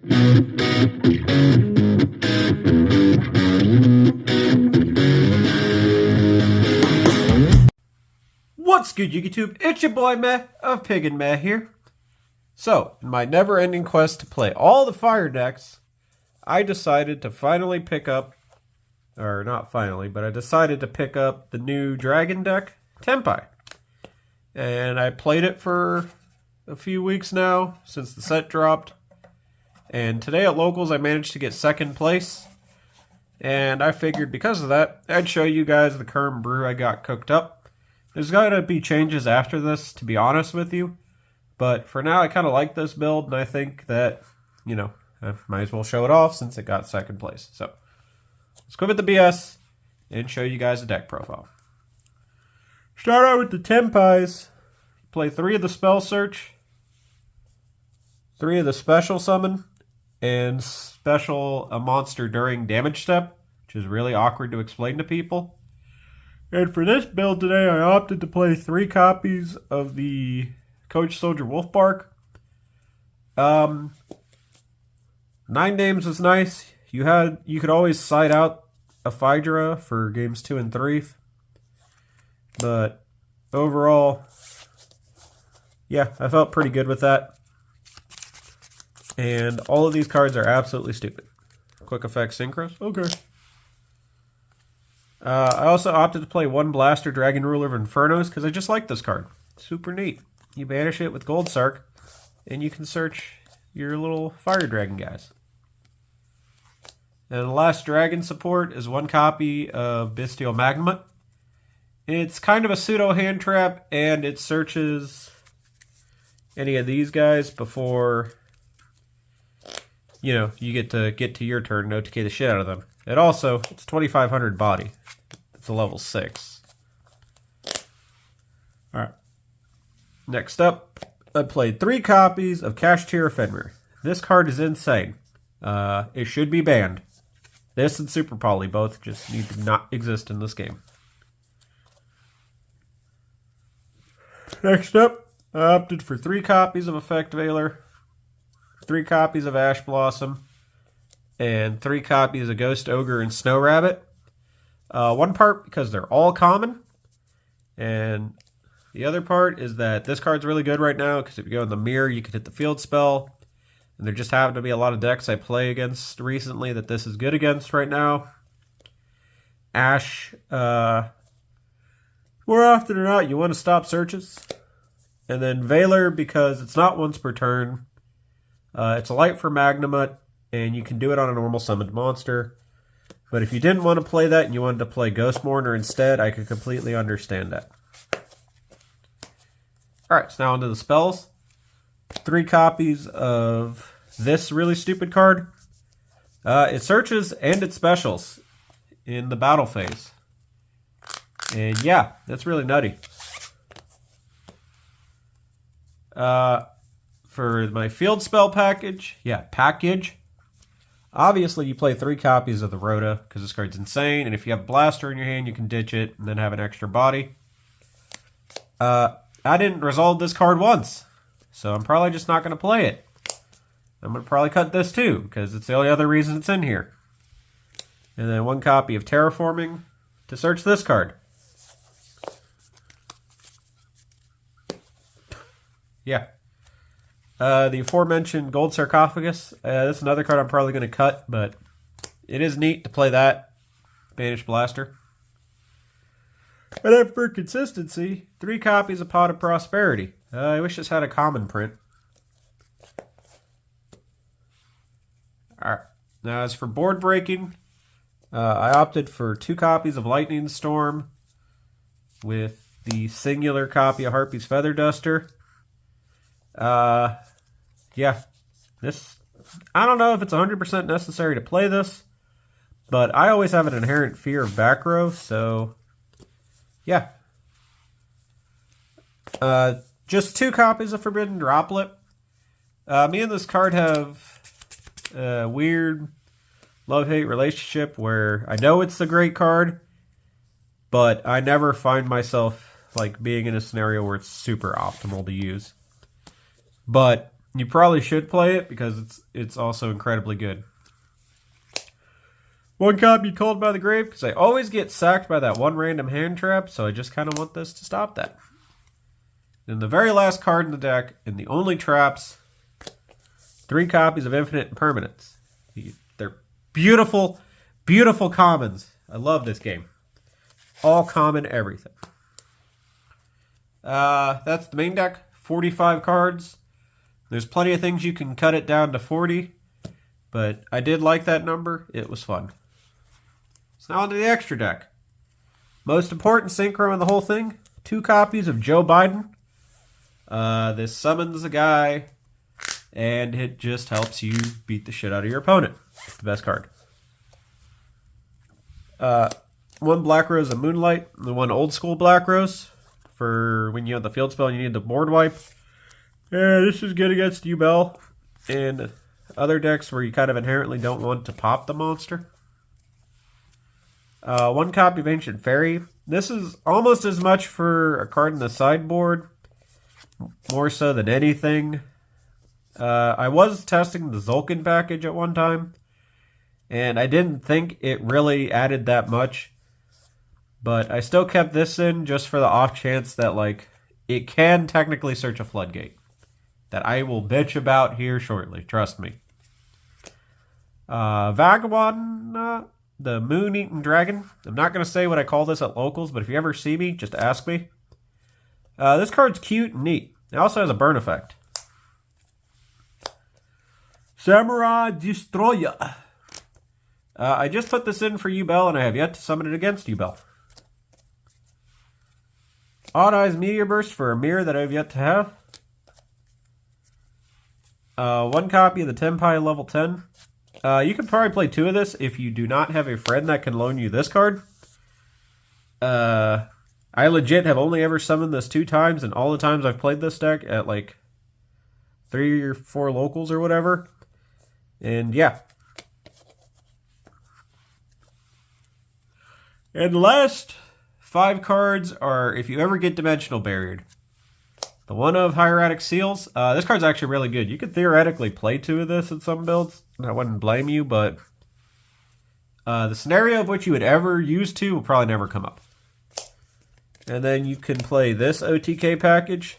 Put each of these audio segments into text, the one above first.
What's good, YouTube? It's your boy Meh of Pig and Meh here. So, in my never-ending quest to play all the fire decks, I decided to finally pick up, or not finally, but I decided to pick up the new dragon deck, Tenpai. And I played it for a few weeks now, since the set dropped. And today at Locals I managed to get second place. And I figured because of that, I'd show you guys the current brew I got cooked up. There's gotta be changes after this, to be honest with you. But for now, I kind of like this build, and I think that, you know, I might as well show it off since it got second place. So, let's quit with the BS and show you guys the deck profile. Start out with the Tenpais. Play 3 of the Spell Search, 3 of the Special Summon, and special a monster during damage step, which is really awkward to explain to people. And for this build today, I opted to play 3 copies of the Coach Soldier Wolfbark. 9 names was nice. You could always side out a Phaedra for games 2 and 3. But overall, yeah, I felt pretty good with that. And all of these cards are absolutely stupid. Quick effect synchros? Okay. I also opted to play 1 Blaster Dragon Ruler of Infernos because I just like this card. Super neat. You banish it with Gold Sark, and you can search your little fire dragon guys. And the last dragon support is 1 copy of Bestial Magnemite. It's kind of a pseudo hand trap, and it searches any of these guys before, you know, you get to your turn and OTK the shit out of them. And also, it's 2500 body. It's a level 6. Alright. Next up, I played 3 copies of Kashtira Fenrir. This card is insane. It should be banned. This and Super Poly both just need to not exist in this game. Next up, I opted for 3 copies of Effect Veiler, 3 copies of Ash Blossom, and 3 copies of Ghost Ogre and Snow Rabbit. One part because they're all common, and the other part is that this card's really good right now because if you go in the mirror, you can hit the field spell. And there just happen to be a lot of decks I play against recently that this is good against right now. Ash, more often than not, you want to stop searches. And then Veiler because it's not once per turn. It's a light for Magnemite, and you can do it on a normal summoned monster. But if you didn't want to play that and you wanted to play Ghost Mourner instead, I could completely understand that. Alright, so now onto the spells. 3 copies of this really stupid card. It searches and it specials in the battle phase. And yeah, that's really nutty. For my field spell package, obviously you play 3 copies of the Rhoda, because this card's insane, and if you have a Blaster in your hand, you can ditch it, and then have an extra body. I didn't resolve this card once, so I'm probably just not going to play it. I'm going to probably cut this too, because it's the only other reason it's in here. And then 1 copy of Terraforming to search this card. Yeah. The aforementioned Gold Sarcophagus. This is another card I'm probably going to cut, but it is neat to play that. Banish Blaster. And then for consistency, 3 copies of Pot of Prosperity. I wish this had a common print. Alright. Now as for board breaking, I opted for 2 copies of Lightning Storm with the singular copy of Harpy's Feather Duster. Yeah, this, I don't know if it's 100% necessary to play this, but I always have an inherent fear of back row, so yeah. Just 2 copies of Forbidden Droplet. Me and this card have a weird love-hate relationship where I know it's a great card, but I never find myself like being in a scenario where it's super optimal to use. But You probably should play it because it's also incredibly good. One copy called by the grave because I always get sacked by that one random hand trap, so I just kind of want this to stop that. And the very last card in the deck, and the only traps, 3 copies of Infinite Impermanence. They're beautiful, beautiful commons. I love this game. All common everything. That's the main deck. 45 cards. There's plenty of things you can cut it down to 40, but I did like that number. It was fun. So now onto the extra deck. Most important synchro in the whole thing, 2 copies of Joe Biden. This summons a guy, and it just helps you beat the shit out of your opponent. It's the best card. 1 Black Rose of Moonlight, the 1 old school Black Rose for when you have the field spell and you need the board wipe. Yeah, this is good against Yubel and other decks where you kind of inherently don't want to pop the monster. 1 copy of Ancient Fairy. This is almost as much for a card in the sideboard, more so than anything. I was testing the Zulkin package at one time, and I didn't think it really added that much, but I still kept this in just for the off chance that, like, it can technically search a floodgate. That I will bitch about here shortly, trust me. Vagabond, the Moon-Eaten Dragon. I'm not going to say what I call this at locals, but if you ever see me, just ask me. This card's cute and neat. It also has a burn effect. Samurai Destroyer. I just put this in for Yubel, and I have yet to summon it against Yubel. Odd Eyes Meteor Burst for a mirror that I have yet to have. 1 copy of the Tenpai level 10. You could probably play 2 of this if you do not have a friend that can loan you this card. I legit have only ever summoned this 2 times, and all the times I've played this deck at like 3 or 4 locals or whatever. And yeah. And the last 5 cards are if you ever get Dimensional Barriered. The 1 of Hieratic Seals. This card's actually really good. You could theoretically play 2 of this in some builds. I wouldn't blame you, but the scenario of which you would ever use 2 will probably never come up. And then you can play this OTK package,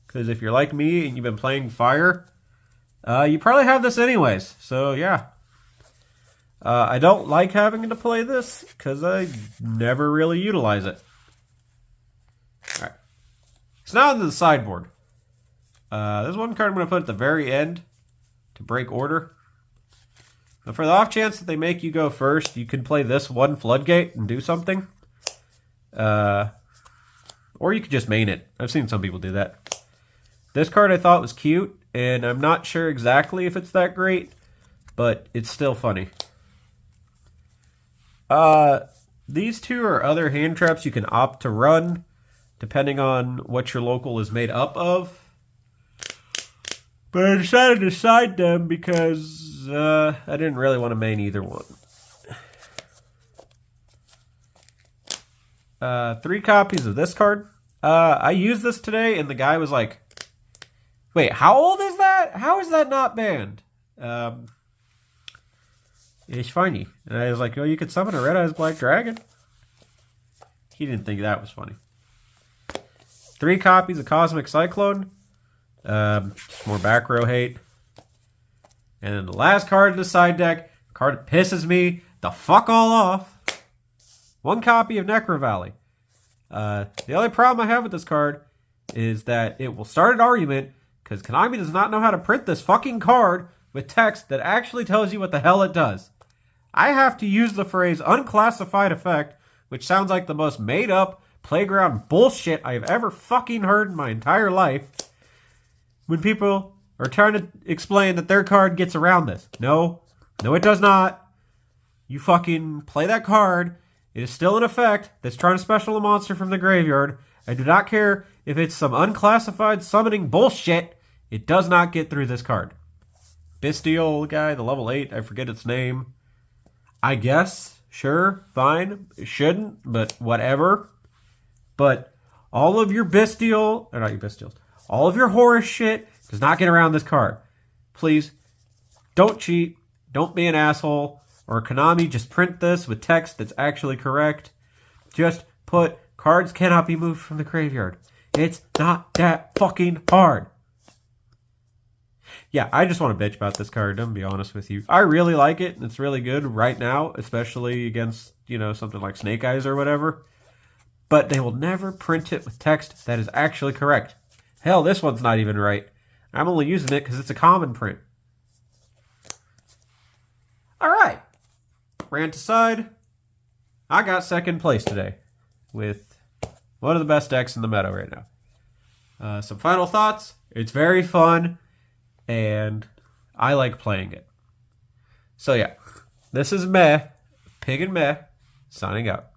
because if you're like me and you've been playing Fire, you probably have this anyways. So yeah. I don't like having to play this, because I never really utilize it. Alright. So now into the sideboard. There's 1 card I'm going to put at the very end to break order. But for the off chance that they make you go first, you can play this 1 Floodgate and do something. Or you could just main it. I've seen some people do that. This card I thought was cute, and I'm not sure exactly if it's that great, but it's still funny. These 2 are other hand traps you can opt to run, depending on what your local is made up of. But I decided to side them because I didn't really want to main either one. 3 copies of this card. I used this today, and the guy was like, wait, how old is that? How is that not banned? It's funny. And I was like, oh, you could summon a Red Eyes Black Dragon. He didn't think that was funny. 3 copies of Cosmic Cyclone. Just more back row hate. And then the last card in the side deck, card that pisses me the fuck all off. 1 copy of Necrovalley. The only problem I have with this card is that it will start an argument because Konami does not know how to print this fucking card with text that actually tells you what the hell it does. I have to use the phrase unclassified effect, which sounds like the most made up playground bullshit I've ever fucking heard in my entire life, when people are trying to explain that their card gets around this. No, it does not. You fucking play that card. It is still in effect that's trying to special a monster from the graveyard. I do not care if it's some unclassified summoning bullshit. It does not get through this card. Bestial guy, the level 8, I forget its name. I guess, sure, fine. It shouldn't, but whatever. But all of your bestial, or not your bestials, all of your horror shit does not get around this card. Please, don't cheat. Don't be an asshole. Or Konami, just print this with text that's actually correct. Just put, cards cannot be moved from the graveyard. It's not that fucking hard. Yeah, I just want to bitch about this card, I'm gonna be honest with you. I really like it, and it's really good right now, especially against, something like Snake Eyes or whatever. But they will never print it with text that is actually correct. Hell, this one's not even right. I'm only using it because it's a common print. Alright. Rant aside, I got second place today with one of the best decks in the meta right now. Some final thoughts. It's very fun, and I like playing it. So yeah, this is Meh, Pig and Meh, signing out.